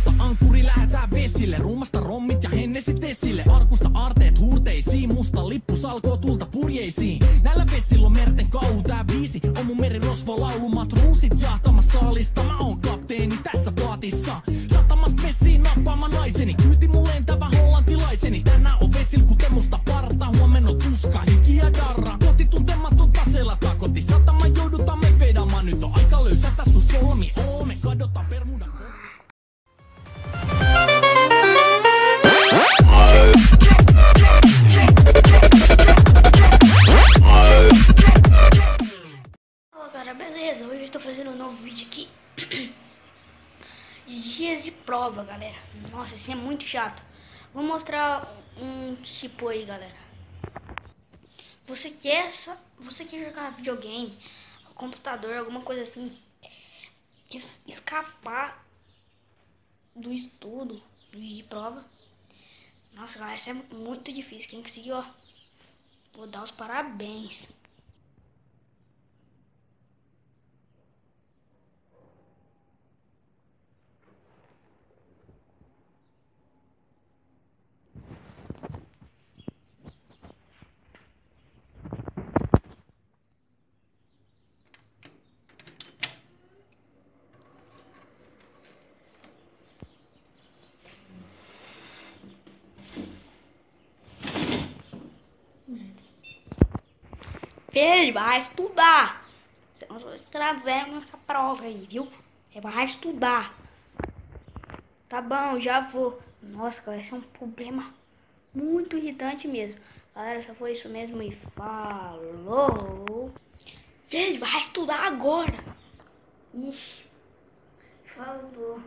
ota ankkuri, lähetään vesille. Ruumasta rommit ja hennesit esille. Arkusta aarteet huurteisiin, musta lippu salkoo tulta purjeisiin. Näillä vesillä on merten kauhu, tää biisi on mun merirosvo laulu. Matruusit jahtamassa saalista, mä oon kapteeni tässä paatissa. Satamasta vesiin nappaamaan naiseni, kyyti mun lentävä hollantilaiseni. Tänään on vesil kuten musta parta, huomenna on tuska, hiki ja darra. Koti tuntematon taseella takoti, satama joudutaan me vedamaan. Nyt on aika löysätä sun solmi, me kadotaan Bermudan. Galera, beleza? Hoje eu estou fazendo um novo vídeo aqui de dias de prova, galera. Nossa, isso é muito chato. Vou mostrar um tipo aí, galera. Você quer jogar videogame, computador, alguma coisa assim, quer escapar do estudo, do dia de prova. Nossa, galera, isso é muito difícil. Quem conseguiu, ó, vou dar os parabéns. Filho, vai estudar. Você não vai trazer nessa prova aí, viu? Você vai estudar. Tá bom, já vou. Nossa, galera, esse é um problema muito irritante mesmo. Galera, só foi isso mesmo e falou. Filho, vai estudar agora. Ixi, falou.